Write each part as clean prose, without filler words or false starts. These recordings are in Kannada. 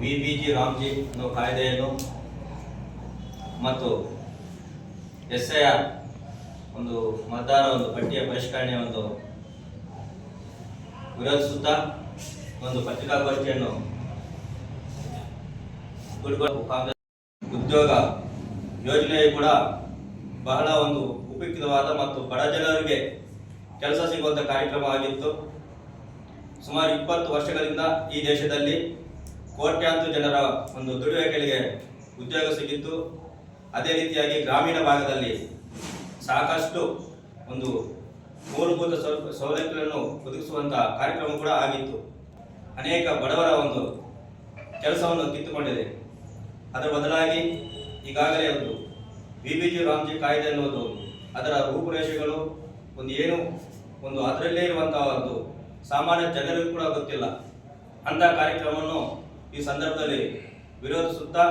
ವಿಬಿಜಿ ರಾಮ್ಜಿ ಅನ್ನೋ ಕಾಯ್ದೆಯನ್ನು ಮತ್ತು SIR ಒಂದು ಮತದಾರ ಒಂದು ಪಟ್ಟಿಯ ಪರಿಷ್ಕರಣೆ ಒಂದು ವಿರೋಧಿಸುತ್ತಾ ಒಂದು ಪತ್ರಿಕಾಗೋಷ್ಠಿಯನ್ನು ಕಾಂಗ್ರೆಸ್ ಉದ್ಯೋಗ ಯೋಜನೆಯು ಕೂಡ ಬಹಳ ಒಂದು ಉಪಯುಕ್ತವಾದ ಮತ್ತು ಬಡ ಜನರಿಗೆ ಕೆಲಸ ಸಿಗುವಂಥ ಕಾರ್ಯಕ್ರಮವಾಗಿತ್ತು. ಸುಮಾರು 20 ವರ್ಷಗಳಿಂದ ಈ ದೇಶದಲ್ಲಿ ಕೋಟ್ಯಾಂತರ ಜನರ ಒಂದು ದುಡಿಯುವಿಕೆಗಳಿಗೆ ಉದ್ಯೋಗ ಸಿಗಿತ್ತು. ಅದೇ ರೀತಿಯಾಗಿ ಗ್ರಾಮೀಣ ಭಾಗದಲ್ಲಿ ಸಾಕಷ್ಟು ಒಂದು ಮೂಲಭೂತ ಸೌಲಭ್ಯಗಳನ್ನು ಒದಗಿಸುವಂಥ ಕಾರ್ಯಕ್ರಮ ಕೂಡ ಆಗಿತ್ತು. ಅನೇಕ ಬಡವರ ಒಂದು ಕೆಲಸವನ್ನು ಕಿತ್ತುಕೊಂಡಿದೆ. ಅದರ ಬದಲಾಗಿ ಈಗಾಗಲೇ ಒಂದು ವಿಬಿಜಿ ರಾಮ್ಜಿ ಕಾಯ್ದೆ ಅನ್ನೋದು ಅದರ ರೂಪುರೇಷೆಗಳು ಒಂದು ಅದರಲ್ಲೇ ಇರುವಂತಹ ಒಂದು ಸಾಮಾನ್ಯ ಜನರಿಗೂ ಕೂಡ ಗೊತ್ತಿಲ್ಲ. ಅಂಥ ಕಾರ್ಯಕ್ರಮವನ್ನು ಈ ಸಂದರ್ಭದಲ್ಲಿ ವಿರೋಧಿಸುತ್ತಾ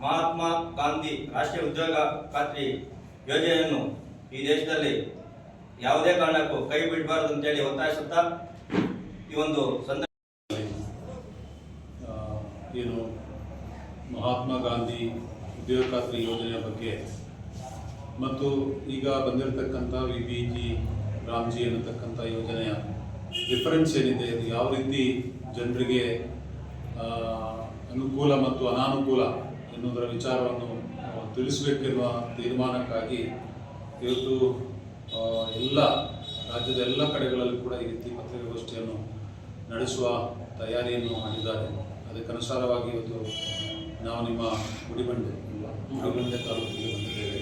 ಮಹಾತ್ಮ ಗಾಂಧಿ ರಾಷ್ಟ್ರೀಯ ಉದ್ಯೋಗ ಖಾತ್ರಿ ಯೋಜನೆಯನ್ನು ಈ ದೇಶದಲ್ಲಿ ಯಾವುದೇ ಕಾರಣಕ್ಕೂ ಕೈ ಬಿಡಬಾರದು ಅಂತೇಳಿ ಒತ್ತಾಯಿಸುತ್ತಾ ಈ ಒಂದು ಸಂದರ್ಭ ಏನು ಮಹಾತ್ಮ ಗಾಂಧಿ ಉದ್ಯೋಗ ಖಾತ್ರಿ ಯೋಜನೆಯ ಬಗ್ಗೆ ಮತ್ತು ಈಗ ಬಂದಿರತಕ್ಕಂಥ ವಿಬಿಜಿ ರಾಮ್ಜಿ ಅನ್ನತಕ್ಕಂಥ ಯೋಜನೆಯ ಡಿಫರೆನ್ಸ್ ಏನಿದೆ, ಅದು ಯಾವ ರೀತಿ ಜನರಿಗೆ ಅನುಕೂಲ ಮತ್ತು ಅನಾನುಕೂಲ ಎನ್ನುವುದರ ವಿಚಾರವನ್ನು ತಿಳಿಸಬೇಕೆನ್ನುವ ತೀರ್ಮಾನಕ್ಕಾಗಿ ಇವತ್ತು ಎಲ್ಲ ರಾಜ್ಯದ ಎಲ್ಲ ಕಡೆಗಳಲ್ಲಿ ಕೂಡ ಈ ರೀತಿ ಪತ್ರಿಕಾಗೋಷ್ಠಿಯನ್ನು ನಡೆಸುವ ತಯಾರಿಯನ್ನು ಮಾಡಿದ್ದಾರೆ. ಅದಕ್ಕನುಸಾರವಾಗಿ ಇವತ್ತು ನಾವು ನಿಮ್ಮ ಗುಡಿಬಂಡೆ ತಾಲೂಕಿಗೆ ಬಂದಿದ್ದೇವೆ.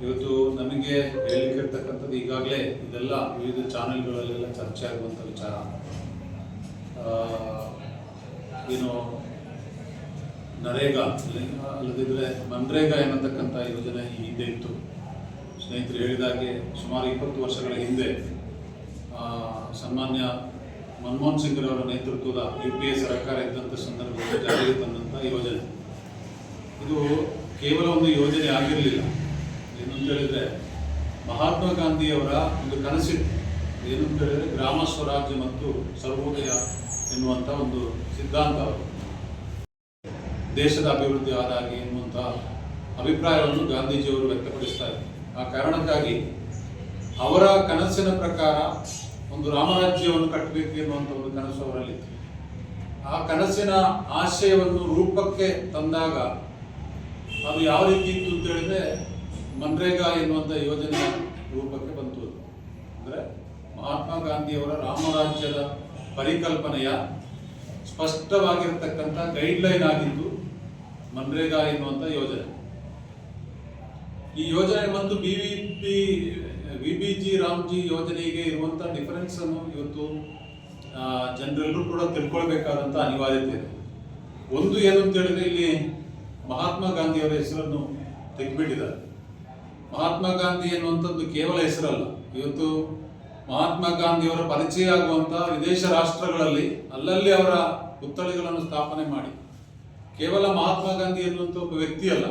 ಇವತ್ತು ನಮಗೆ ಹೇಳಲಿಕ್ಕಿರ್ತಕ್ಕಂಥದ್ದು ಈಗಾಗಲೇ ಇದೆಲ್ಲ ವಿವಿಧ ಚಾನೆಲ್ಗಳಲ್ಲೆಲ್ಲ ಚರ್ಚೆ ಆಗುವಂಥ ವಿಚಾರ. ಏನು ನರೇಗಾ ಅಲ್ಲದಿದ್ದರೆ ಮನ್ರೇಗಾ ಎನ್ನತಕ್ಕಂಥ ಯೋಜನೆ ಈ ಹಿಂದೆ ಇತ್ತು. ಸ್ನೇಹಿತರು ಹೇಳಿದಾಗೆ ಸುಮಾರು 20 ವರ್ಷಗಳ ಹಿಂದೆ ಸನ್ಮಾನ್ಯ ಮನಮೋಹನ್ ಸಿಂಗ್ರವರ ನೇತೃತ್ವದ UPA ಸರ್ಕಾರ ಇದ್ದಂಥ ಸಂದರ್ಭದಲ್ಲಿ ಜಾರಿಗೆ ತಂದಂಥ ಯೋಜನೆ. ಇದು ಕೇವಲ ಒಂದು ಯೋಜನೆ ಆಗಿರಲಿಲ್ಲ. ಏನು ಅಂತ ಹೇಳಿದರೆ ಮಹಾತ್ಮ ಗಾಂಧಿಯವರ ಒಂದು ಕನಸಿತ್ತು. ಏನು ಅಂತ ಹೇಳಿದರೆ ಗ್ರಾಮ ಸ್ವರಾಜ್ಯ ಮತ್ತು ಸರ್ವೋದಯ ಎನ್ನುವಂಥ ಒಂದು ಸಿದ್ಧಾಂತ, ದೇಶದ ಅಭಿವೃದ್ಧಿ ಆದಾಗೆ ಎನ್ನುವಂಥ ಅಭಿಪ್ರಾಯವನ್ನು ಗಾಂಧೀಜಿಯವರು ವ್ಯಕ್ತಪಡಿಸ್ತಾ ಇದ್ದಾರೆ. ಆ ಕಾರಣಕ್ಕಾಗಿ ಅವರ ಕನಸಿನ ಪ್ರಕಾರ ಒಂದು ರಾಮರಾಜ್ಯವನ್ನು ಕಟ್ಟಬೇಕು ಎನ್ನುವಂಥ ಒಂದು ಕನಸು ಅವರಲ್ಲಿತ್ತು. ಆ ಕನಸಿನ ಆಶಯವನ್ನು ರೂಪಕ್ಕೆ ತಂದಾಗ ಅದು ಯಾವ ರೀತಿ ಇತ್ತು ಅಂತ ಹೇಳಿದ್ರೆ ಮನ್ರೇಗಾ ಎನ್ನುವಂಥ ಯೋಜನೆಯ ರೂಪಕ್ಕೆ ಬಂತು. ಅಂದರೆ ಮಹಾತ್ಮ ಗಾಂಧಿಯವರ ರಾಮರಾಜ್ಯದ ಪರಿಕಲ್ಪನೆಯ ಸ್ಪಷ್ಟವಾಗಿರತಕ್ಕಂಥ ಗೈಡ್ಲೈನ್ ಆಗಿದ್ದು ಮನ್ರೇಗಾ ಎನ್ನುವಂಥ ಯೋಜನೆ. ಈ ಯೋಜನೆ ಮತ್ತು ವಿಬಿಜಿ ರಾಮ್ಜಿ ಯೋಜನೆಗೆ ಇರುವಂಥ ಡಿಫರೆನ್ಸ್ ಅನ್ನು ಇವತ್ತು ಜನರೆಲ್ಲರೂ ಕೂಡ ತಿಳ್ಕೊಳ್ಬೇಕಾದಂಥ ಅನಿವಾರ್ಯತೆ ಇದೆ. ಒಂದು ಏನು ಅಂತ ಹೇಳಿದ್ರೆ ಇಲ್ಲಿ ಮಹಾತ್ಮ ಗಾಂಧಿಯವರ ಹೆಸರನ್ನು ತೆಗೆದುಬಿಟ್ಟಿದ್ದಾರೆ. ಮಹಾತ್ಮ ಗಾಂಧಿ ಎನ್ನುವಂಥದ್ದು ಕೇವಲ ಹೆಸರಲ್ಲ. ಇವತ್ತು ಮಹಾತ್ಮ ಗಾಂಧಿಯವರ ಪರಿಚಯ ಆಗುವಂಥ ವಿದೇಶ ರಾಷ್ಟ್ರಗಳಲ್ಲಿ ಅಲ್ಲಲ್ಲಿ ಅವರ ಪುತ್ಥಳಿಗಳನ್ನು ಸ್ಥಾಪನೆ ಮಾಡಿ ಕೇವಲ ಮಹಾತ್ಮ ಗಾಂಧಿ ಎನ್ನುವಂಥ ಒಬ್ಬ ವ್ಯಕ್ತಿ ಅಲ್ಲ,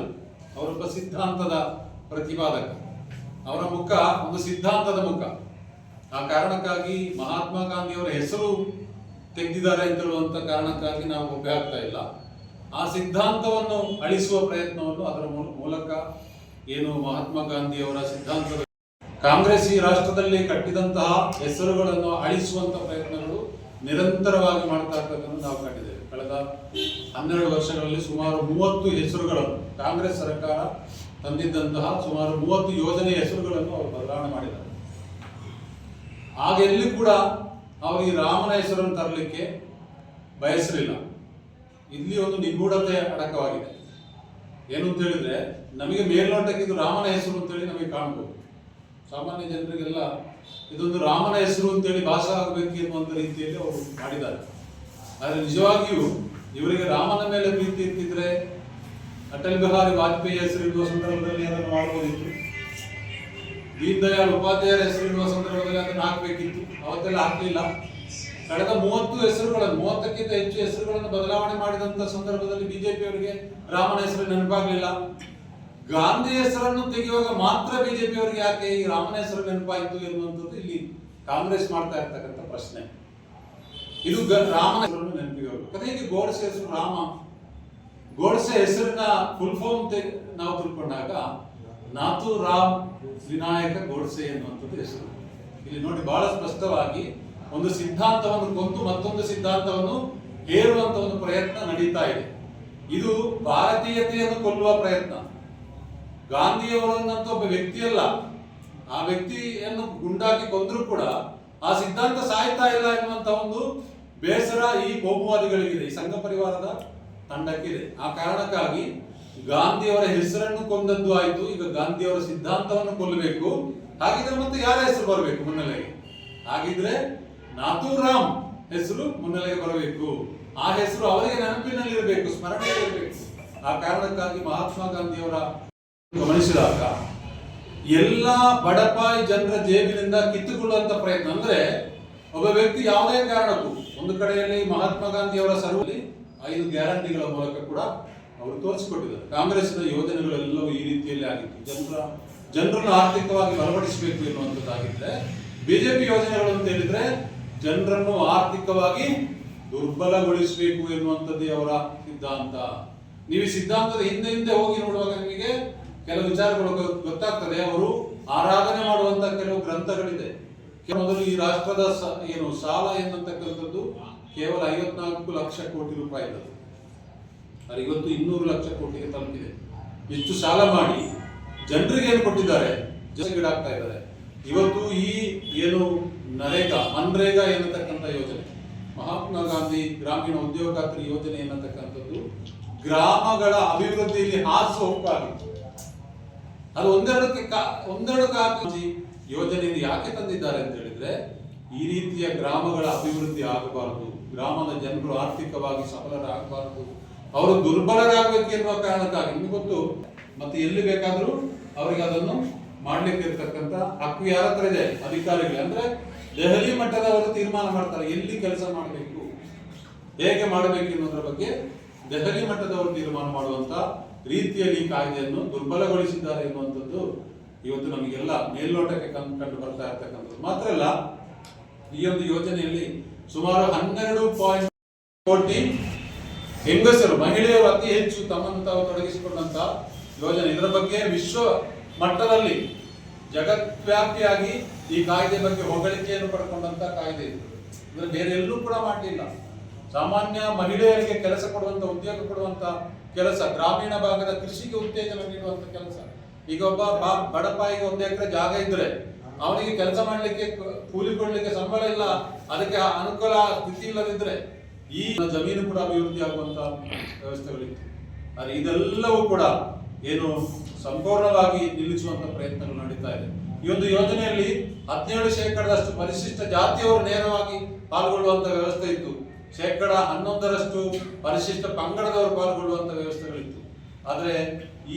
ಅವರೊಬ್ಬ ಸಿದ್ಧಾಂತದ ಪ್ರತಿಪಾದಕ. ಅವರ ಮುಖ ಒಂದು ಸಿದ್ಧಾಂತದ ಮುಖ. ಆ ಕಾರಣಕ್ಕಾಗಿ ಮಹಾತ್ಮ ಗಾಂಧಿಯವರ ಹೆಸರು ತೆಗೆದಿದ್ದಾರೆ ಅಂತ ಹೇಳುವಂಥ ಕಾರಣಕ್ಕಾಗಿ ನಾವು ಒಪ್ಪೆ ಆಗ್ತಾ ಇಲ್ಲ. ಆ ಸಿದ್ಧಾಂತವನ್ನು ಅಳಿಸುವ ಪ್ರಯತ್ನವನ್ನು ಅದರ ಮೂಲಕ ಏನು ಮಹಾತ್ಮ ಗಾಂಧಿಯವರ ಸಿದ್ಧಾಂತದ ಕಾಂಗ್ರೆಸ್ ಈ ರಾಷ್ಟ್ರದಲ್ಲಿ ಕಟ್ಟಿದಂತಹ ಹೆಸರುಗಳನ್ನು ಅಳಿಸುವಂತ ಪ್ರಯತ್ನಗಳು ನಿರಂತರವಾಗಿ ಮಾಡ್ತಾ ಇರ್ತಕ್ಕಂಥ ನಾವು ಕಂಡಿದ್ದೇವೆ. ಕಳೆದ 12 ವರ್ಷಗಳಲ್ಲಿ ಸುಮಾರು 30 ಹೆಸರುಗಳನ್ನು ಕಾಂಗ್ರೆಸ್ ಸರ್ಕಾರ ತಂದಿದ್ದಂತಹ ಸುಮಾರು 30 ಯೋಜನೆಯ ಹೆಸರುಗಳನ್ನು ಅವರು ಬದಲಾವಣೆ ಮಾಡಿದ್ದಾರೆ. ಆಗ ಎಲ್ಲಿ ಕೂಡ ಅವರಿಗೆ ರಾಮನ ಹೆಸರನ್ನು ತರಲಿಕ್ಕೆ ಬಯಸಲಿಲ್ಲ. ಇಲ್ಲಿ ಒಂದು ನಿಗೂಢತೆ ಅಡಕವಾಗಿದೆ. ಏನು ಅಂತ ಹೇಳಿದ್ರೆ ನಮಗೆ ಮೇಲ್ನೋಟಕ್ಕೆ ಇದು ರಾಮನ ಹೆಸರು ಅಂತೇಳಿ ನಮಗೆ ಕಾಣಬಹುದು. ಸಾಮಾನ್ಯ ಜನರಿಗೆಲ್ಲ ಇದೊಂದು ರಾಮನ ಹೆಸರು ಅಂತೇಳಿ ಭಾಷೆ ಆಗಬೇಕು ಎನ್ನುವಂಥ ರೀತಿಯಲ್ಲಿ ಅವರು ಮಾಡಿದ್ದಾರೆ. ಆದರೆ ನಿಜವಾಗಿಯೂ ಇವರಿಗೆ ರಾಮನ ಮೇಲೆ ಪ್ರೀತಿ ಇರ್ತಿದ್ರೆ ಅಟಲ್ ಬಿಹಾರಿ ವಾಜಪೇಯಿ ಹೆಸರಿಡುವ ಸಂದರ್ಭದಲ್ಲಿ ಅದನ್ನು ಮಾಡಬಹುದಿತ್ತು. ದೀನ್ ದಯಾಳ್ ಉಪಾಧ್ಯಾಯರ ಹೆಸರಿಡುವ ಸಂದರ್ಭದಲ್ಲಿ ಅದನ್ನು ಹಾಕಬೇಕಿತ್ತು. ಅವತ್ತೆಲ್ಲ ಹಾಕಲಿಲ್ಲ. ಕಳೆದ 30 ಹೆಸರುಗಳನ್ನು 30ಕ್ಕಿಂತ ಹೆಚ್ಚು ಹೆಸರುಗಳನ್ನು ಬದಲಾವಣೆ ಮಾಡಿದಂಥ ಸಂದರ್ಭದಲ್ಲಿ ಬಿಜೆಪಿಯವರಿಗೆ ರಾಮನ ಹೆಸರು ನೆನಪಾಗಲಿಲ್ಲ. ಗಾಂಧಿ ಹೆಸರನ್ನು ತೆಗೆಯುವಾಗ ಮಾತ್ರ ಬಿಜೆಪಿಯವರಿಗೆ ಯಾಕೆ ಈ ರಾಮನ ಹೆಸರು ನೆನಪಾಯಿತು ಎನ್ನುವಂಥದ್ದು ಇಲ್ಲಿ ಕಾಂಗ್ರೆಸ್ ಮಾಡ್ತಾ ಇರ್ತಕ್ಕಂಥ ಪ್ರಶ್ನೆ. ಇದು ರಾಮನ ಹೆಸರನ್ನು ನೆನಪಿಗೆ ಬರಬೇಕು. ಅದೇ ಈಗ ಗೋಡ್ಸೆ ಹೆಸರು ರಾಮ. ಗೋಡ್ಸೆ ಹೆಸರಿನ ಫುಲ್ ಫಾರ್ಮ್ ನಾವು ತಿಳ್ಕೊಂಡಾಗ ನಾಥೂರಾಮ್ ವಿನಾಯಕ ಗೋಡ್ಸೆ ಎನ್ನುವಂಥದ್ದು ಹೆಸರು. ಇಲ್ಲಿ ನೋಡಿ ಬಹಳ ಸ್ಪಷ್ಟವಾಗಿ ಒಂದು ಸಿದ್ಧಾಂತವನ್ನು ಕೊಂದು ಮತ್ತೊಂದು ಸಿದ್ಧಾಂತವನ್ನು ಹೇರುವಂತ ಒಂದು ಪ್ರಯತ್ನ ನಡೀತಾ ಇದೆ. ಇದು ಭಾರತೀಯತೆಯನ್ನು ಕೊಲ್ಲುವ ಪ್ರಯತ್ನ. ಗಾಂಧಿಯವರನ್ನಂತ ಒಬ್ಬ ವ್ಯಕ್ತಿಯಲ್ಲ, ಆ ವ್ಯಕ್ತಿಯನ್ನು ಗುಂಡಾಕಿ ಕೊಂದ್ರೂ ಕೂಡ ಆ ಸಿದ್ಧಾಂತ ಸಾಯ್ತಾ ಇಲ್ಲ ಎನ್ನುವಂತ ಒಂದು ಬೇಸರ ಈ ಕೋಮುವಾದಿಗಳಿಗಿದೆ, ಈ ಸಂಘ ಪರಿವಾರದ ತಂಡಕ್ಕಿದೆ. ಆ ಕಾರಣಕ್ಕಾಗಿ ಗಾಂಧಿಯವರ ಹೆಸರನ್ನು ಕೊಂದದ್ದು ಆಯ್ತು, ಈಗ ಗಾಂಧಿಯವರ ಸಿದ್ಧಾಂತವನ್ನು ಕೊಲ್ಲಬೇಕು. ಹಾಗಿದ್ರೆ ಮತ್ತೆ ಯಾರ ಹೆಸರು ಬರಬೇಕು ಮುನ್ನೆಲೆಗೆ? ಹಾಗಿದ್ರೆ ನಾಥೂರಾಮ್ ಹೆಸರು ಮುನ್ನೆಲೆಗೆ ಬರಬೇಕು. ಆ ಹೆಸರು ಅವರಿಗೆ ನೆನಪಿನಲ್ಲಿರಬೇಕು, ಸ್ಮರಣೆಯಲ್ಲಿರಬೇಕು. ಆ ಕಾರಣಕ್ಕಾಗಿ ಮಹಾತ್ಮ ಗಾಂಧಿಯವರ ಗಮನಿಸಿದಾಗ ಎಲ್ಲ ಬಡಪಾಯಿ ಜನರ ಜೇಬಿನಿಂದ ಕಿತ್ತುಕೊಳ್ಳುವಂತ ಪ್ರಯತ್ನ. ಅಂದ್ರೆ ಒಬ್ಬ ವ್ಯಕ್ತಿ ಯಾವುದೇ ಕಾರಣಕ್ಕೂ ಒಂದು ಕಡೆಯಲ್ಲಿ ಮಹಾತ್ಮ ಗಾಂಧಿಯವರ ಸರ್ವಲ್ಲಿ 5 ಗ್ಯಾರಂಟಿಗಳ ಮೂಲಕ ಕೂಡ ಅವರು ತೋರಿಸಿಕೊಟ್ಟಿದ್ದಾರೆ. ಕಾಂಗ್ರೆಸ್ನ ಯೋಜನೆಗಳೆಲ್ಲವೂ ಈ ರೀತಿಯಲ್ಲಿ ಆಗಿತ್ತು. ಜನರನ್ನು ಆರ್ಥಿಕವಾಗಿ ಬಲಪಡಿಸಬೇಕು ಎನ್ನುವಂಥದ್ದಾಗಿದ್ರೆ, ಬಿಜೆಪಿ ಯೋಜನೆಗಳು ಅಂತ ಹೇಳಿದ್ರೆ ಜನರನ್ನು ಆರ್ಥಿಕವಾಗಿ ದುರ್ಬಲಗೊಳಿಸಬೇಕು ಎನ್ನುವಂಥದ್ದೇ ಅವರ ಸಿದ್ಧಾಂತ. ನೀವು ಈ ಸಿದ್ಧಾಂತದ ಹಿಂದೆ ಹೋಗಿ ನೋಡುವಾಗ ನಿಮಗೆ ಕೆಲವು ವಿಚಾರಗಳು ಗೊತ್ತಾಗ್ತದೆ. ಅವರು ಆರಾಧನೆ ಮಾಡುವಂತ ಕೆಲವು ಗ್ರಂಥಗಳಿದೆ. ಮೊದಲು ಈ ರಾಷ್ಟ್ರದ ಸಾಲ ಎನ್ನುವಂತಕ್ಕಂಥದ್ದು ಕೇವಲ 54 ಲಕ್ಷ ಕೋಟಿ ರೂಪಾಯಿ ಇದ್ದದ್ದು. ಅದು ಇವತ್ತು 200 ಲಕ್ಷ ಕೋಟಿಗೆ ತಲುಪಿದೆ. ಇಷ್ಟು ಸಾಲ ಮಾಡಿ ಜನರಿಗೆ ಏನು ಕೊಟ್ಟಿದ್ದಾರೆ, ಗಿಡಾಗ್ತಾ ಇದ್ದಾರೆ. ಇವತ್ತು ಈ ಏನು ಮನ್ರೇಗಾ ಎನ್ನತಕ್ಕಂಥ ಯೋಜನೆ, ಮಹಾತ್ಮ ಗಾಂಧಿ ಗ್ರಾಮೀಣ ಉದ್ಯೋಗ ಖಾತ್ರಿ ಯೋಜನೆ ಎನ್ನತಕ್ಕಂಥದ್ದು ಗ್ರಾಮಗಳ ಅಭಿವೃದ್ಧಿಯಲ್ಲಿ ಹಾಸುಹೊಕ್ಕಾಗಿತ್ತು. ಅದು ಒಂದೆರಡು ಕಾಪಿ ಯೋಜನೆಯನ್ನು ಯಾಕೆ ತಂದಿದ್ದಾರೆ ಅಂತ ಹೇಳಿದ್ರೆ, ಈ ರೀತಿಯ ಗ್ರಾಮಗಳ ಅಭಿವೃದ್ಧಿ ಆಗಬಾರದು, ಗ್ರಾಮದ ಜನರು ಆರ್ಥಿಕವಾಗಿ ಸಫಲರಾಗಬಾರದು, ಅವರು ದುರ್ಬಲರಾಗಬೇಕು ಎನ್ನುವ ಕಾರಣಕ್ಕಾಗಿ. ನಿಮ್ಗೆ ಗೊತ್ತು, ಮತ್ತೆ ಎಲ್ಲಿ ಬೇಕಾದರೂ ಅವರಿಗೆ ಅದನ್ನು ಮಾಡ್ಲಿಕ್ಕೆ ಇರ್ತಕ್ಕಂಥ ಹಕ್ಕು ಯಾರ ಹತ್ರ ಇದೆ? ಅಧಿಕಾರಿಗಳು. ಅಂದ್ರೆ ದೆಹಲಿ ಮಟ್ಟದವರು ತೀರ್ಮಾನ ಮಾಡ್ತಾರೆ ಎಲ್ಲಿ ಕೆಲಸ ಮಾಡಬೇಕು, ಹೇಗೆ ಮಾಡಬೇಕು ಎನ್ನುವುದರ ಬಗ್ಗೆ ದೆಹಲಿ ಮಟ್ಟದವರು ತೀರ್ಮಾನ ಮಾಡುವಂತ ರೀತಿಯಲ್ಲಿ ಈ ಕಾಯ್ದೆಯನ್ನು ದುರ್ಬಲಗೊಳಿಸಿದ್ದಾರೆ ಎನ್ನುವಂಥದ್ದು ಇವತ್ತು ನಮಗೆಲ್ಲ ಮೇಲ್ನೋಟಕ್ಕೆ ಕಂಡು ಬರ್ತಾ ಇರ್ತಕ್ಕಂಥದ್ದು. ಮಾತ್ರ ಅಲ್ಲ, ಈ ಒಂದು ಯೋಜನೆಯಲ್ಲಿ ಸುಮಾರು 12 ಕೋಟಿ ಹೆಂಗಸರು, ಮಹಿಳೆಯರು ಅತಿ ಹೆಚ್ಚು ತಮ್ಮನ್ನು ತಾವು ತೊಡಗಿಸಿಕೊಂಡಂತ ಯೋಜನೆ. ಇದರ ಬಗ್ಗೆ ವಿಶ್ವ ಮಟ್ಟದಲ್ಲಿ ಜಗತ್ವ್ಯಾಪಿಯಾಗಿ ಈ ಕಾಯ್ದೆ ಬಗ್ಗೆ ಹೊಗಳಿಕೆಯನ್ನು ಪಡ್ಕೊಂಡಂತ ಕಾಯ್ದೆ ಇದು. ಅಂದ್ರೆ ಬೇರೆ ಎಲ್ಲೂ ಕೂಡ ಮಾಡಲಿಲ್ಲ. ಸಾಮಾನ್ಯ ಮಹಿಳೆಯರಿಗೆ ಕೆಲಸ ಕೊಡುವಂತ, ಉದ್ಯೋಗ ಕೊಡುವಂತ ಕೆಲಸ, ಗ್ರಾಮೀಣ ಭಾಗದ ಕೃಷಿಗೆ ಉತ್ತೇಜನ ನೀಡುವಂತ ಕೆಲಸ. ಈಗ ಒಬ್ಬ ಬಡಪಾಯಿಗೆ 1 ಎಕರೆ ಜಾಗ ಇದ್ರೆ ಅವನಿಗೆ ಕೆಲಸ ಮಾಡ್ಲಿಕ್ಕೆ, ಕೂಲಿ ಕೊಡ್ಲಿಕ್ಕೆ ಸಂಬಳ ಇಲ್ಲ, ಅದಕ್ಕೆ ಅನುಕೂಲ ಸ್ಥಿತಿ ಇಲ್ಲದಿದ್ರೆ ಈ ಜಮೀನು ಕೂಡ ಅಭಿವೃದ್ಧಿ ಆಗುವಂತ ವ್ಯವಸ್ಥೆಗಳಿತ್ತು. ಆದರೆ ಇದೆಲ್ಲವೂ ಕೂಡ ಏನು ಸಂಪೂರ್ಣವಾಗಿ ನಿಲ್ಲಿಸುವಂತ ಪ್ರಯತ್ನಗಳು ನಡೀತಾ ಇದೆ. ಈ ಒಂದು ಯೋಜನೆಯಲ್ಲಿ 17% ಪರಿಶಿಷ್ಟ ಜಾತಿಯವರು ನೇರವಾಗಿ ಪಾಲ್ಗೊಳ್ಳುವಂತ ವ್ಯವಸ್ಥೆ ಇತ್ತು. 11% ಪರಿಶಿಷ್ಟ ಪಂಗಡದವರು ಪಾಲ್ಗೊಳ್ಳುವಂತ ವ್ಯವಸ್ಥೆಗಳಿತ್ತು. ಆದ್ರೆ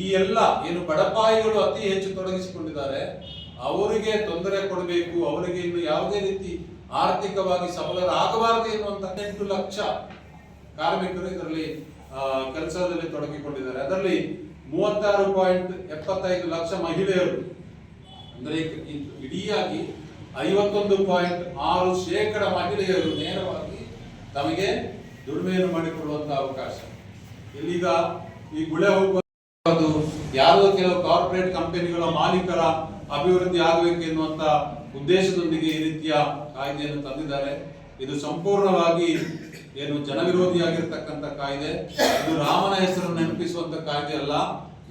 ಈ ಎಲ್ಲ ಏನು ಬಡಪಾಯಿಗಳು ಅತಿ ಹೆಚ್ಚು ತೊಡಗಿಸಿಕೊಂಡಿದ್ದಾರೆ, ಅವರಿಗೆ ತೊಂದರೆ ಕೊಡಬೇಕು, ಅವರಿಗೆ ಇನ್ನು ಯಾವುದೇ ರೀತಿ ಆರ್ಥಿಕವಾಗಿ ಸಫಲರಾಗಬಾರದು ಎನ್ನುವಂತ 8 ಲಕ್ಷ ಕಾರ್ಮಿಕರು ಇದರಲ್ಲಿ ಕೆಲಸದಲ್ಲಿ ತೊಡಗಿಕೊಂಡಿದ್ದಾರೆ. ಅದರಲ್ಲಿ 36.75 ಲಕ್ಷ ಮಹಿಳೆಯರು. ಅಂದ್ರೆ ಇಡೀಯಾಗಿ 51.6% ಮಹಿಳೆಯರು ನೇರವಾಗಿ ತಮಗೆ ದುಡಿಮೆಯನ್ನು ಮಾಡಿಕೊಳ್ಳುವಂತ ಅವಕಾಶ. ಇಲ್ಲೀಗ ಈ ಗುಳೆ ಹೋಗುವುದು ಯಾವುದೋ ಕೆಲವು ಕಾರ್ಪೊರೇಟ್ ಕಂಪನಿಗಳ ಮಾಲೀಕರ ಅಭಿವೃದ್ಧಿ ಆಗಬೇಕು ಎನ್ನುವಂತ ಉದ್ದೇಶದೊಂದಿಗೆ ಈ ರೀತಿಯ ಕಾಯ್ದೆಯನ್ನು ತಂದಿದ್ದಾರೆ. ಇದು ಸಂಪೂರ್ಣವಾಗಿ ಏನು ಜನವಿರೋಧಿಯಾಗಿರ್ತಕ್ಕಂಥ ಕಾಯ್ದೆ. ಇದು ರಾಮನ ಹೆಸರನ್ನು ನೆನಪಿಸುವಂತ ಕಾಯ್ದೆ ಅಲ್ಲ,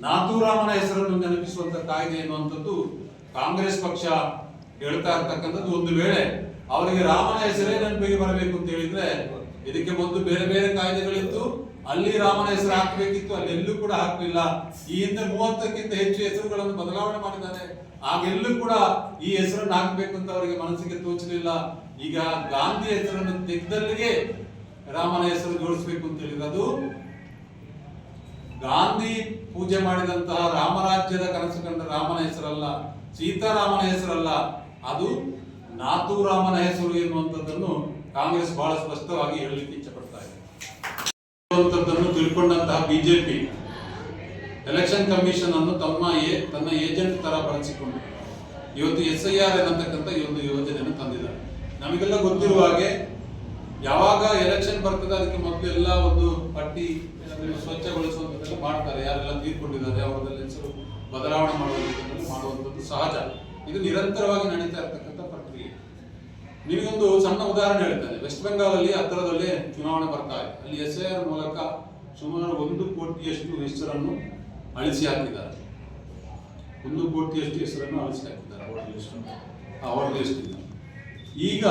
ನಾಥೂರಾಮನ ಹೆಸರನ್ನು ನೆನಪಿಸುವಂತ ಕಾಯ್ದೆ ಎನ್ನುವಂಥದ್ದು ಕಾಂಗ್ರೆಸ್ ಪಕ್ಷ ಹೇಳ್ತಾ ಇರ್ತಕ್ಕಂಥದ್ದು. ಒಂದು ವೇಳೆ ಅವರಿಗೆ ರಾಮನ ಹೆಸರೇ ನೆನಪಿಗೆ ಬರಬೇಕು ಅಂತ ಹೇಳಿದ್ರೆ, ಇದಕ್ಕೆ ಮೊದಲು ಬೇರೆ ಬೇರೆ ಕಾಯ್ದೆಗಳಿತ್ತು, ಅಲ್ಲಿ ರಾಮನ ಹೆಸರು ಹಾಕಬೇಕಿತ್ತು, ಅಲ್ಲಿ ಎಲ್ಲೂ ಕೂಡ ಹಾಕಲಿಲ್ಲ. ಈ ಹಿಂದೆ 30ಕ್ಕಿಂತ ಹೆಚ್ಚು ಹೆಸರುಗಳನ್ನು ಬದಲಾವಣೆ ಮಾಡಿದ್ದಾರೆ. ಆಗೆಲ್ಲೂ ಕೂಡ ಈ ಹೆಸರನ್ನು ಹಾಕಬೇಕು ಅಂತ ಅವರಿಗೆ ಮನಸ್ಸಿಗೆ ತೋಚಲಿಲ್ಲ. ಈಗ ಗಾಂಧಿ ಹೆಸರನ್ನು ತೆಗೆದಲ್ಲಿಗೆ ರಾಮನ ಹೆಸರು ಜೋಡಿಸಬೇಕು ಅಂತ ಹೇಳಿದ್ರೆ, ಅದು ಗಾಂಧಿ ಪೂಜೆ ಮಾಡಿದಂತಹ ರಾಮರಾಜ್ಯದ ಕನಸು ಕಂಡ ರಾಮನ ಹೆಸರಲ್ಲ, ಸೀತಾರಾಮನ ಹೆಸರಲ್ಲ, ಅದು ನಾಥೂರಾಮನ ಹೆಸರು ಎನ್ನುವಂಥದ್ದನ್ನು ಕಾಂಗ್ರೆಸ್ ಬಹಳ ಸ್ಪಷ್ಟವಾಗಿ ಹೇಳಲಿಕ್ಕೆ ಇಚ್ಛೆ ಪಡ್ತಾ ಇದೆ. ತಿಳ್ಕೊಂಡಂತಹ ಬಿಜೆಪಿ ಎಲೆಕ್ಷನ್ ಕಮಿಷನ್ ಅನ್ನು ತನ್ನ ಏಜೆಂಟ್ ತರ ಬಳಸಿಕೊಂಡು ಇವತ್ತು SIR ಎನ್ನತಕ್ಕಂಥ ಈ ಒಂದು ಯೋಜನೆಯನ್ನು ತಂದಿದ್ದಾರೆ. ನಮಗೆಲ್ಲ ಗೊತ್ತಿರುವ ಹಾಗೆ ಯಾವಾಗ ಎಲೆಕ್ಷನ್ ಬರ್ತದೆ ಅದಕ್ಕೆ ಮೊದಲು ಎಲ್ಲ ಒಂದು ಪಟ್ಟಿ ಸ್ವಚ್ಛಗೊಳಿಸುವಂಥದ್ದೆಲ್ಲ ಮಾಡ್ತಾರೆ, ಯಾರೆಲ್ಲ ತೀರ್ಕೊಂಡಿದ್ದಾರೆ ಅವರದೆಲ್ಲ ಹೆಸರು ಬದಲಾವಣೆ ಮಾಡುವಂಥದ್ದು ಸಹಜ. ಇದು ನಿರಂತರವಾಗಿ ನಡೀತಾ ಇರ್ತಕ್ಕಂಥ ಪ್ರಕ್ರಿಯೆ. ನಿಮಗೊಂದು ಸಣ್ಣ ಉದಾಹರಣೆ ಹೇಳ್ತೇನೆ. ವೆಸ್ಟ್ ಬೆಂಗಾಲಲ್ಲಿ ಹತ್ತಿರದಲ್ಲೇ ಚುನಾವಣೆ ಬರ್ತಾ ಇದೆ. ಅಲ್ಲಿ SIR ಮೂಲಕ ಸುಮಾರು 1 ಕೋಟಿಯಷ್ಟು ಹೆಸರನ್ನು ಅಳಿಸಿ ಹಾಕಿದ್ದಾರೆ. 1 ಕೋಟಿಯಷ್ಟು ಹೆಸರನ್ನು ಅಳಿಸಿ ಹಾಕಿದ್ದಾರೆ ಅವರ ಲಿಸ್ಟ್. ಈಗ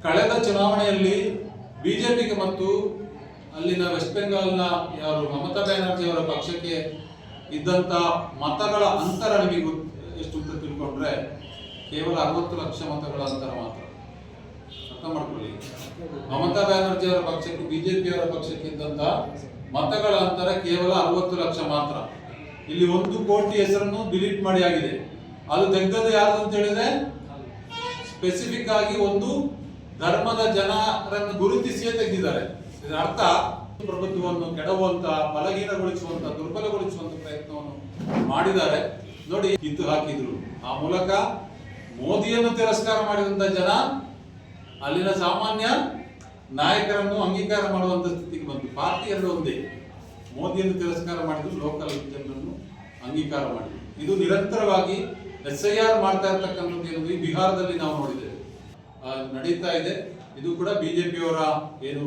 ಕಳೆದ ಚುನಾವಣೆಯಲ್ಲಿ ಬಿಜೆಪಿಗೆ ಮತ್ತು ಅಲ್ಲಿನ ವೆಸ್ಟ್ ಬೆಂಗಾಲ್ನ ಯಾರು ಮಮತಾ ಬ್ಯಾನರ್ಜಿ ಅವರ ಪಕ್ಷಕ್ಕೆ ಇದ್ದಂತ ಮತಗಳ ಅಂತರ ನಿಮಗೆ ಎಷ್ಟು ಅಂತ ತಿಳ್ಕೊಂಡ್ರೆ ಕೇವಲ 60 ಲಕ್ಷ ಮತಗಳ ಅಂತರ ಮಾತ್ರ. ಅರ್ಥ ಮಾಡ್ಕೊಳ್ಳಿ, ಮಮತಾ ಬ್ಯಾನರ್ಜಿ ಅವರ ಪಕ್ಷಕ್ಕೆ ಬಿಜೆಪಿ ಅವರ ಪಕ್ಷಕ್ಕೆ ಇದ್ದಂತ ಮತಗಳ ಅಂತರ ಕೇವಲ 60 ಲಕ್ಷ ಮಾತ್ರ. ಇಲ್ಲಿ 1 ಕೋಟಿ ಹೆಸರನ್ನು ಡಿಲೀಟ್ ಮಾಡಿ ಆಗಿದೆ. ಅದು ತೆಗೆದದ್ದು ಯಾರು ಅಂತ ಹೇಳಿದ್ರೆ ಸ್ಪೆಸಿಫಿಕ್ ಆಗಿ ಒಂದು ಧರ್ಮದ ಜನರನ್ನು ಗುರುತಿಸಿಯೇ ತೆಗೆದಿದ್ದಾರೆ. ಇದರ ಅರ್ಥ ಪ್ರಭುತ್ವವನ್ನು ಕೆಡವುವಂತ, ಬಲಹೀನಗೊಳಿಸುವಂತ, ದುರ್ಬಲಗೊಳಿಸುವಂತ ಪ್ರಯತ್ನವನ್ನು ಮಾಡಿದ್ದಾರೆ. ನೋಡಿ, ಕಿತ್ತು ಹಾಕಿದ್ರು. ಆ ಮೂಲಕ ಮೋದಿಯನ್ನು ತಿರಸ್ಕಾರ ಮಾಡಿದಂತ ಜನ ಅಲ್ಲಿನ ಸಾಮಾನ್ಯ ನಾಯಕರನ್ನು ಅಂಗೀಕಾರ ಮಾಡುವಂತ ಸ್ಥಿತಿಗೆ ಬಂತು. ಪಾರ್ಟಿ ಎರಡು ಒಂದೇ. ಮೋದಿಯನ್ನು ತಿರಸ್ಕಾರ ಮಾಡಿದ್ರು, ಲೋಕಲ್ ಜನರನ್ನು ಅಂಗೀಕಾರ ಮಾಡಿದ್ರು. ಇದು ನಿರಂತರವಾಗಿ SIR ಮಾಡ್ತಾ ಇರ್ತಕ್ಕಂಥದ್ದು ಏನು ಈ ಬಿಹಾರದಲ್ಲಿ ನಾವು ನೋಡಿದ್ದೇವೆ, ನಡೀತಾ ಇದೆ. ಇದು ಕೂಡ ಬಿಜೆಪಿಯವರ ಏನು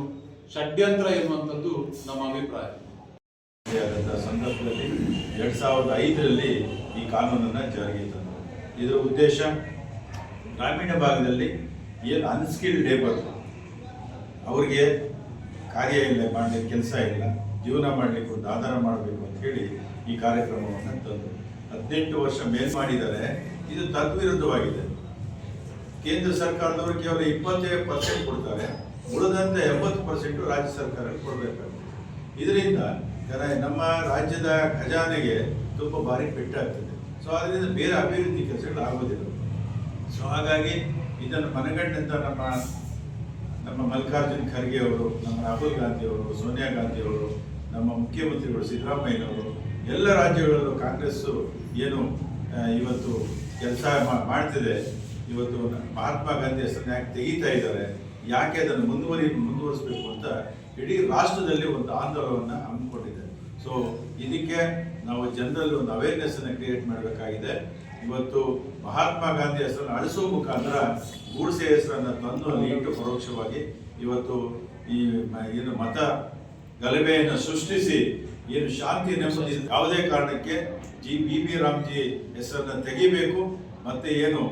ಷಡ್ಯಂತ್ರ ಎನ್ನುವಂಥದ್ದು ನಮ್ಮ ಅಭಿಪ್ರಾಯ. ಸಂದರ್ಭದಲ್ಲಿ 2005ರಲ್ಲಿ ಈ ಕಾನೂನನ್ನು ಜಾರಿಗೆ ತಂದರು. ಇದರ ಉದ್ದೇಶ ಗ್ರಾಮೀಣ ಭಾಗದಲ್ಲಿ ಏನು ಅನ್ಸ್ಕಿಲ್ಡ್ ಲೇಬರ್, ಅವರಿಗೆ ಕಾರ್ಯ ಇಲ್ಲ, ಮಾಡಲಿಕ್ಕೆ ಕೆಲಸ ಇಲ್ಲ, ಜೀವನ ಮಾಡಲಿಕ್ಕೆ ಒಂದು ಆಧಾರ ಮಾಡಬೇಕು ಅಂತ ಹೇಳಿ ಈ ಕಾರ್ಯಕ್ರಮವನ್ನು ತಂದರು. 18 ವರ್ಷ ಮೇಲ್ ಮಾಡಿದರೆ ಇದು ತದ್ವಿರುದ್ಧವಾಗಿದೆ. ಕೇಂದ್ರ ಸರ್ಕಾರದವರು ಕೇವಲ 25% ಕೊಡ್ತಾರೆ, ಉಳಿದಂತ 80% ರಾಜ್ಯ ಸರ್ಕಾರ ಕೊಡಬೇಕಾಗುತ್ತೆ. ಇದರಿಂದ ನಮ್ಮ ರಾಜ್ಯದ ಖಜಾನೆಗೆ ತುಂಬ ಭಾರಿ ಪೆಟ್ಟಾಗ್ತದೆ. ಸೊ ಅದರಿಂದ ಬೇರೆ ಅಭಿವೃದ್ಧಿ ಕೆಲಸಗಳು ಆಗೋದಿಲ್ಲ. ಸೊ ಹಾಗಾಗಿ ಇದನ್ನು ಮನಗಂಡಂತ ನಮ್ಮ ಮಲ್ಲಿಕಾರ್ಜುನ್ ಖರ್ಗೆ ಅವರು, ನಮ್ಮ ರಾಹುಲ್ ಗಾಂಧಿ ಅವರು, ಸೋನಿಯಾ ಗಾಂಧಿ ಅವರು, ನಮ್ಮ ಮುಖ್ಯಮಂತ್ರಿಗಳು ಸಿದ್ದರಾಮಯ್ಯನವರು, ಎಲ್ಲ ರಾಜ್ಯಗಳಲ್ಲೂ ಕಾಂಗ್ರೆಸ್ಸು ಏನು ಇವತ್ತು ಕೆಲಸ ಮಾಡ್ತಿದೆ. ಇವತ್ತು ಮಹಾತ್ಮ ಗಾಂಧಿ ಹೆಸರನ್ನ ಯಾಕೆ ತೆಗೀತಾ ಇದ್ದಾರೆ, ಯಾಕೆ ಅದನ್ನು ಮುಂದುವರಿಸಬೇಕು ಅಂತ ಇಡೀ ರಾಷ್ಟ್ರದಲ್ಲಿ ಒಂದು ಆಂದೋಲನವನ್ನು ಹಮ್ಮಿಕೊಂಡಿದೆ. ಸೊ ಇದಕ್ಕೆ ನಾವು ಜನರಲ್ಲಿ ಒಂದು ಅವೇರ್ನೆಸ್ಸನ್ನು ಕ್ರಿಯೇಟ್ ಮಾಡಬೇಕಾಗಿದೆ. ಇವತ್ತು ಮಹಾತ್ಮ ಗಾಂಧಿ ಹೆಸರನ್ನು ಅಳಿಸುವ ಮುಖಾಂತರ ಗೂಡ್ಸೆ ಹೆಸರನ್ನು ತಂದು ಅಲ್ಲಿ ಇಟ್ಟು ಪರೋಕ್ಷವಾಗಿ ಇವತ್ತು ಈ ಏನು ಮತ ಗಲಭೆಯನ್ನು ಸೃಷ್ಟಿಸಿ ಏನು ಶಾಂತಿ ನೆಮ್ಮದಿ ಯಾವುದೇ ಕಾರಣಕ್ಕೆ BB ರಾಮ್ಜಿ ಹೆಸರನ್ನು ತೆಗಿಬೇಕು. ಮತ್ತೆ ಏನು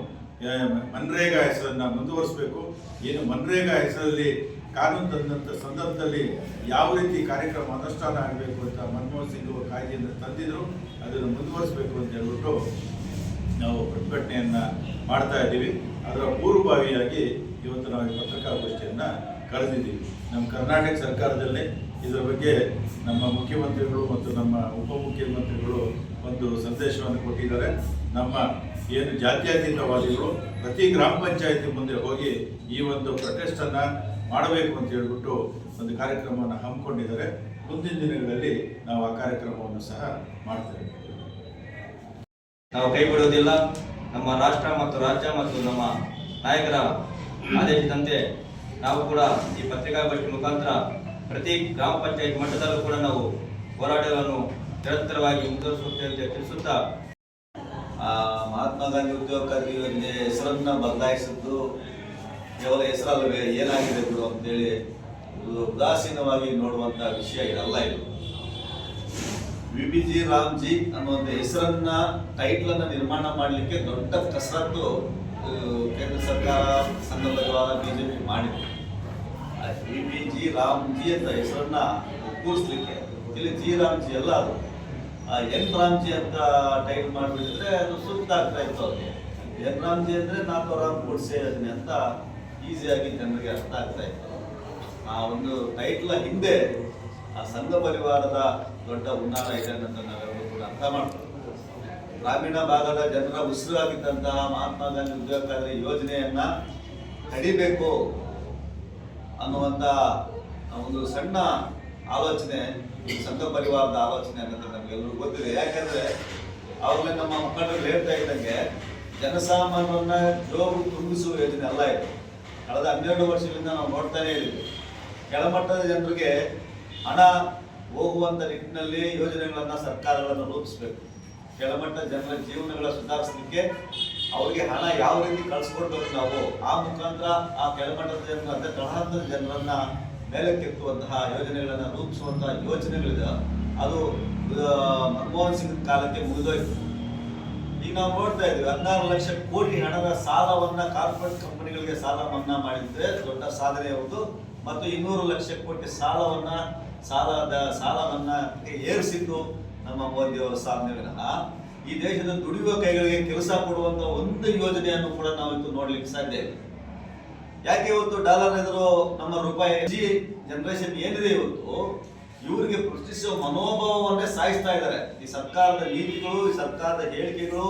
ಮನ್ರೇಗಾ ಹೆಸರನ್ನ ಮುಂದುವರಿಸಬೇಕು. ಏನು ಮನ್ರೇಗಾ ಹೆಸರಲ್ಲಿ ಕಾನೂನು ತಂದಂಥ ಸಂದರ್ಭದಲ್ಲಿ ಯಾವ ರೀತಿ ಕಾರ್ಯಕ್ರಮ ಅನುಷ್ಠಾನ ಆಗಬೇಕು ಅಂತ ಮನಮೋಹನ್ ಸಿಂಗ್ ಅವರು ಕಾಯ್ದೆಯನ್ನು ತಂದಿದ್ರು, ಅದನ್ನು ಮುಂದುವರಿಸಬೇಕು ಅಂತ ಹೇಳ್ಬಿಟ್ಟು ನಾವು ಪ್ರತಿಭಟನೆಯನ್ನು ಮಾಡ್ತಾ ಇದ್ದೀವಿ. ಅದರ ಪೂರ್ವಭಾವಿಯಾಗಿ ಇವತ್ತು ನಾವು ಈ ಪತ್ರಿಕಾಗೋಷ್ಠಿಯನ್ನು ಕರೆದಿದ್ದೀವಿ. ನಮ್ಮ ಕರ್ನಾಟಕ ಸರ್ಕಾರದಲ್ಲಿ ಇದರ ಬಗ್ಗೆ ನಮ್ಮ ಮುಖ್ಯಮಂತ್ರಿಗಳು ಮತ್ತು ನಮ್ಮ ಉಪಮುಖ್ಯಮಂತ್ರಿಗಳು ಒಂದು ಸಂದೇಶವನ್ನು ಕೊಟ್ಟಿದ್ದಾರೆ. ನಮ್ಮ ಏನು ಜಾತ್ಯತೀತವಾದಿಗಳು ಪ್ರತಿ ಗ್ರಾಮ ಪಂಚಾಯತಿ ಮುಂದೆ ಹೋಗಿ ಈ ಒಂದು ಪ್ರೊಟೆಸ್ಟನ್ನು ಮಾಡಬೇಕು ಅಂತ ಹೇಳ್ಬಿಟ್ಟು ಒಂದು ಕಾರ್ಯಕ್ರಮವನ್ನು ಹಮ್ಮಿಕೊಂಡಿದ್ದಾರೆ. ಮುಂದಿನ ದಿನಗಳಲ್ಲಿ ನಾವು ಆ ಕಾರ್ಯಕ್ರಮವನ್ನು ಸಹ ಮಾಡ್ತೇವೆ. ನಾವು ಕೈ ಬಿಡುವುದಿಲ್ಲ. ನಮ್ಮ ರಾಷ್ಟ್ರ ಮತ್ತು ರಾಜ್ಯ ಮತ್ತು ನಮ್ಮ ನಾಯಕರ ಆದೇಶದಂತೆ ನಾವು ಕೂಡ ಈ ಪತ್ರಿಕಾಗೋಷ್ಠಿ ಮುಖಾಂತರ ಪ್ರತಿ ಗ್ರಾಮ ಪಂಚಾಯತ್ ಮಟ್ಟದಲ್ಲೂ ಕೂಡ ನಾವು ಹೋರಾಟವನ್ನು ನಿರಂತರವಾಗಿ ಮುಂದುವರಿಸುತ್ತೇವೆ ಅಂತ ತಿಳಿಸುತ್ತಾ, ಮಹಾತ್ಮ ಗಾಂಧಿ ಉದ್ಯೋಗ ಖಾತ್ರಿ ಯೋಜನೆ ಹೆಸರನ್ನ ಬದಲಾಯಿಸಿದ್ದು ಕೇವಲ ಹೆಸರಲ್ಲವೇ, ಏನಾಗಿದೆ ಬಿಡು ಅಂತೇಳಿ ಉದಾಸೀನವಾಗಿ ನೋಡುವಂತ ವಿಷಯ ಇರಲ್ಲ. ಇದು BBG ರಾಮ್ಜಿ ಅನ್ನುವಂಥ ಹೆಸರನ್ನ ಟೈಟ್ಲ್ ಅನ್ನ ನಿರ್ಮಾಣ ಮಾಡಲಿಕ್ಕೆ ದೊಡ್ಡ ಕಸರತ್ತು ಕೇಂದ್ರ ಸರ್ಕಾರ ಸಂಘಬದ್ಧವಾದ ಬಿಜೆಪಿ ಮಾಡಿದೆ. BBG ರಾಮ್ಜಿ ಅಂತ ಹೆಸರನ್ನ ಕೂರಿಸ್ಲಿಕ್ಕೆ ಇಲ್ಲಿ ಜಿ ರಾಮ್ಜಿ ಅಲ್ಲ, ಅದು ಎನ್ ರಾಮ್ಜಿ ಅಂತ ಟೈಟಲ್ ಮಾಡಿಬಿಟ್ಟಿದ್ರೆ ಅದು ಸೂಕ್ತ ಆಗ್ತಾ ಇತ್ತು. ಅವ್ರಿಗೆ ಎನ್ ರಾಮ್ಜಿ ಅಂದ್ರೆ ನಾಥೋರಾಮ್ ಗೋಡ್ಸೆ ಯೋಜನೆ ಅಂತ ಈಸಿಯಾಗಿ ಜನರಿಗೆ ಅರ್ಥ ಆಗ್ತಾ ಇತ್ತು. ಆ ಒಂದು ಟೈಟ್ಲ ಹಿಂದೆ ಆ ಸಂಘ ಪರಿವಾರದ ದೊಡ್ಡ ಹುನ್ನಾರ ಇದೆ ಅಂತ ನಾವೆಲ್ಲರೂ ಕೂಡ ಅರ್ಥ ಮಾಡ್ತೀವಿ. ಗ್ರಾಮೀಣ ಭಾಗದ ಜನರ ಉಸಿರಾಗಿದ್ದಂತಹ ಮಹಾತ್ಮ ಗಾಂಧಿ ಉದ್ಯೋಗ ಖಾತ್ರಿ ಯೋಜನೆಯನ್ನ ತಡಿಬೇಕು ಅನ್ನುವಂಥ ಒಂದು ಸಣ್ಣ ಆಲೋಚನೆ ಸಂಘ ಪರಿವಾರದ ಆಲೋಚನೆ ಅನ್ನೋದು ನಮಗೆಲ್ಲರೂ ಗೊತ್ತಿದೆ. ಯಾಕಂದ್ರೆ ಅವಾಗಲೇ ನಮ್ಮ ಮುಖಂಡರು ಹೇಳ್ತಾ ಇದ್ದಂಗೆ ಜನಸಾಮಾನ್ಯರನ್ನ ಜೋಗು ತುಂಬಿಸುವ ಯೋಜನೆ ಅಲ್ಲ ಇದು. ಕಳೆದ 12 ವರ್ಷಗಳಿಂದ ನಾವು ನೋಡ್ತಾನೆ ಇದ್ದೀವಿ. ಕೆಳಮಟ್ಟದ ಜನರಿಗೆ ಹಣ ಹೋಗುವಂತ ನಿಟ್ಟಿನಲ್ಲಿ ಯೋಜನೆಗಳನ್ನು ಸರ್ಕಾರಗಳನ್ನು ರೂಪಿಸಬೇಕು. ಕೆಳಮಟ್ಟದ ಜನರ ಜೀವನಗಳ ಸುಧಾರಿಸಲಿಕ್ಕೆ ಅವರಿಗೆ ಹಣ ಯಾವ ರೀತಿ ಕಳಿಸ್ಕೊಡ್ಬೇಕು ನಾವು, ಆ ಮುಖಾಂತರ ಆ ಕೆಳಮಟ್ಟದ ಜನರ ಅಂದರೆ ತಳಹಂತದ ಜನರನ್ನ ಮೇಲಕ್ಕೆತ್ತುವಂತಹ ಯೋಜನೆಗಳನ್ನು ರೂಪಿಸುವಂತಹ ಯೋಜನೆಗಳಿದೆ. ಅದು ಮನಮೋಹನ್ ಸಿಂಗ್ ಕಾಲಕ್ಕೆ ಮುಗಿದೋಯ್ತು. ಈಗ ನಾವು ನೋಡ್ತಾ ಇದ್ದೀವಿ 16 ಲಕ್ಷ ಕೋಟಿ ಹಣದ ಸಾಲವನ್ನ ಕಾರ್ಪೊರೇಟ್ ಕಂಪನಿಗಳಿಗೆ ಸಾಲ ಮನ್ನಾ ಮಾಡಿದ್ರೆ ದೊಡ್ಡ ಸಾಧನೆ ಹೌದು. ಮತ್ತು 200 ಲಕ್ಷ ಕೋಟಿ ಸಾಲ ಮನ್ನಾಕ್ಕೆ ಏರಿಸಿದ್ದು ನಮ್ಮ ಮೋದಿ ಅವರ ಸಾಧನೆ ವಿನಃ ಈ ದೇಶದ ದುಡಿಯುವ ಕೈಗಳಿಗೆ ಕೆಲಸ ಕೊಡುವಂತ ಒಂದು ಯೋಜನೆಯನ್ನು ಕೂಡ ನಾವು ಇವತ್ತು ನೋಡ್ಲಿಕ್ಕೆ ಸಾಧ್ಯ ಇಲ್ಲ. ಯಾಕೆ ಇವತ್ತು ಡಾಲರ್ ಎದುರು ನಮ್ಮ ರೂಪಾಯಿ ಜನರೇಷನ್ ಏನಿದೆ ಇವತ್ತು ಇವರಿಗೆ ಪ್ರಶ್ನಿಸುವ ಮನೋಭಾವವನ್ನೇ ಸಾಯಿಸ್ತಾ ಇದ್ದಾರೆ. ಈ ಸರ್ಕಾರದ ನೀತಿಗಳು, ಈ ಸರ್ಕಾರದ ಹೇಳಿಕೆಗಳು,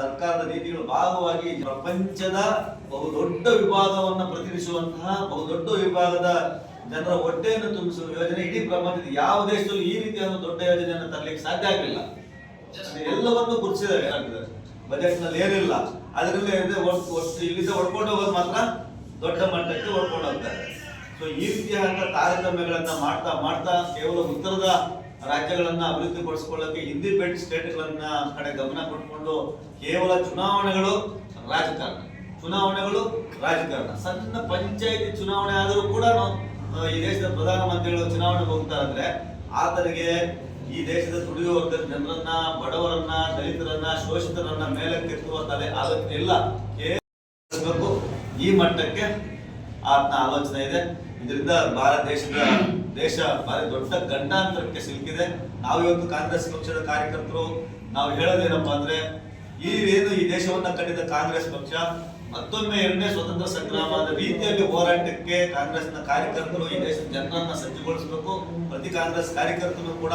ಸರ್ಕಾರದ ನೀತಿಗಳ ಭಾಗವಾಗಿ ಪ್ರಪಂಚದ ಬಹುದೊಡ್ಡ ವಿಭಾಗವನ್ನು ಪ್ರತಿನಿಧಿಸುವಂತಹ ಬಹುದೊಡ್ಡ ವಿಭಾಗದ ಜನರ ಹೊಟ್ಟೆಯನ್ನು ತುಂಬಿಸುವ ಯೋಜನೆ ಇಡೀ ಪ್ರಪಂಚದ ಯಾವ ದೇಶದಲ್ಲೂ ಈ ರೀತಿಯ ದೊಡ್ಡ ಯೋಜನೆಯನ್ನು ತರಲಿಕ್ಕೆ ಸಾಧ್ಯ ಆಗಲಿಲ್ಲ. ಎಲ್ಲವನ್ನು ಗುರುತಿಸಿದ್ದಾರೆ. ಬಜೆಟ್ ನಲ್ಲಿ ಏನಿಲ್ಲ, ಅದರಲ್ಲೇ ಒಟ್ಟು ಇಲ್ಲಿಂದ ಹೊಡ್ಕೊಂಡು ಹೋಗೋದು ಮಾತ್ರ ದೊಡ್ಡ ಮಟ್ಟಕ್ಕೆ ಹೊಡ್ಕೊಂಡು ಹೋಗ್ತಾರೆ. ಸೊ ಈ ರೀತಿಯ ತಾರತಮ್ಯಗಳನ್ನ ಮಾಡ್ತಾ ಮಾಡ್ತಾ ಕೇವಲ ಉತ್ತರದ ರಾಜ್ಯಗಳನ್ನ ಅಭಿವೃದ್ಧಿಪಡಿಸಿಕೊಳ್ಳಕ್ಕೆ ಹಿಂದಿ ಬೆಲ್ಟ್ ಸ್ಟೇಟ್ಗಳನ್ನ ಕಡೆ ಗಮನ ಕೊಟ್ಕೊಂಡು ಕೇವಲ ಚುನಾವಣೆಗಳು ರಾಜಕಾರಣ. ಸಣ್ಣ ಪಂಚಾಯತಿ ಚುನಾವಣೆ ಆದರೂ ಕೂಡ ಈ ದೇಶದ ಪ್ರಧಾನಮಂತ್ರಿಗಳು ಚುನಾವಣೆಗೆ ಹೋಗ್ತಾರೆ ಅಂದ್ರೆ ಆತನಿಗೆ ಈ ದೇಶದ ದುಡಿಯುವ ವರ್ಗದ ಜನರನ್ನ, ಬಡವರನ್ನ, ದಲಿತರನ್ನ, ಶೋಷಿತರನ್ನ ಮೇಲಕ್ಕೆತ್ತುವ ತಲೆ ಆಲೋಚನೆ ಇಲ್ಲ. ಈ ಮಟ್ಟಕ್ಕೆ ಆತನ ಆಲೋಚನೆ ಇದೆ. ಇದರಿಂದ ಭಾರತ ದೇಶ ಭಾರಿ ದೊಡ್ಡ ಗಂಡಾಂತರಕ್ಕೆ ಸಿಲುಕಿದೆ. ನಾವು ಇವತ್ತು ಕಾಂಗ್ರೆಸ್ ಪಕ್ಷದ ಕಾರ್ಯಕರ್ತರು ನಾವು ಹೇಳೋದೇನಪ್ಪಾ ಅಂದ್ರೆ ಈ ದೇಶವನ್ನ ಕಟ್ಟಿದ ಕಾಂಗ್ರೆಸ್ ಪಕ್ಷ ಮತ್ತೊಮ್ಮೆ 2ನೇ ಸ್ವತಂತ್ರ ಸಂಗ್ರಾಮದ ರೀತಿಯಲ್ಲಿ ಹೋರಾಟಕ್ಕೆ ಕಾಂಗ್ರೆಸ್ನ ಕಾರ್ಯಕರ್ತರು ಈ ದೇಶದ ಜನರನ್ನ ಸಜ್ಜುಗೊಳಿಸಬೇಕು. ಪ್ರತಿ ಕಾಂಗ್ರೆಸ್ ಕಾರ್ಯಕರ್ತರು ಕೂಡ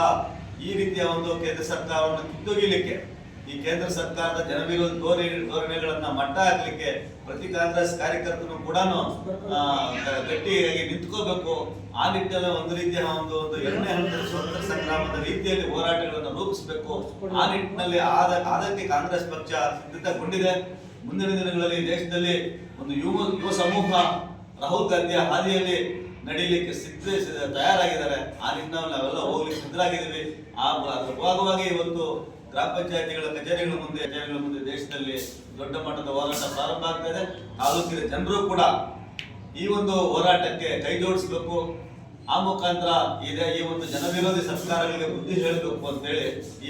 ಈ ರೀತಿಯ ಒಂದು ಕೇಂದ್ರ ಸರ್ಕಾರವನ್ನು ಕಿತ್ತೊಗಿಲಿಕ್ಕೆ, ಈ ಕೇಂದ್ರ ಸರ್ಕಾರದ ಜನವಿರೋಧ ಧೋರಣೆಗಳನ್ನ ಮಟ್ಟ ಹಾಕ್ಲಿಕ್ಕೆ ಪ್ರತಿ ಕಾಂಗ್ರೆಸ್ ಕಾರ್ಯಕರ್ತರು ಕೂಡ ಗಟ್ಟಿಯಾಗಿ ನಿಂತ್ಕೋಬೇಕು. ಆ ನಿಟ್ಟಿನಲ್ಲಿ ಒಂದು ರೀತಿಯ ಒಂದು 2ನೇ ಹಂತದ ಸ್ವತಂತ್ರ ಸಂಗ್ರಾಮದ ರೀತಿಯಲ್ಲಿ ಹೋರಾಟಗಳನ್ನು ರೂಪಿಸಬೇಕು. ಆ ನಿಟ್ಟಿನಲ್ಲಿ ಅದಕ್ಕೆ ಕಾಂಗ್ರೆಸ್ ಪಕ್ಷ ಸಿದ್ಧತೆಗೊಂಡಿದೆ. ಮುಂದಿನ ದಿನಗಳಲ್ಲಿ ದೇಶದಲ್ಲಿ ಒಂದು ಯುವ ಸಮೂಹ ರಾಹುಲ್ ಗಾಂಧಿಯ ಹಾದಿಯಲ್ಲಿ ನಡೀಲಿಕ್ಕೆ ತಯಾರಾಗಿದ್ದಾರೆ. ಆ ನಿಟ್ಟಿನಲ್ಲಿ ನಾವೆಲ್ಲ ಹೋಗ್ಲಿಕ್ಕೆ ಸಿದ್ಧರಾಗಿದ್ದೀವಿ. ಅದರ ಭಾಗವಾಗಿ ಇವತ್ತು ಗ್ರಾಮ ಪಂಚಾಯತಿಗಳ ಕಚೇರಿಗಳ ಮುಂದೆ ದೇಶದಲ್ಲಿ ದೊಡ್ಡ ಮಟ್ಟದ ಹೋರಾಟ ಪ್ರಾರಂಭ ಆಗ್ತಾ ಇದೆ. ತಾಲೂಕಿನ ಜನರು ಕೂಡ ಈ ಒಂದು ಹೋರಾಟಕ್ಕೆ ಕೈ ಜೋಡಿಸಬೇಕು. ಆ ಮುಖಾಂತರ ಈ ಒಂದು ಜನವಿರೋಧಿ ಸರ್ಕಾರಗಳಿಗೆ ಬುದ್ಧಿ ಹೇಳಬೇಕು ಅಂತೇಳಿ ಈ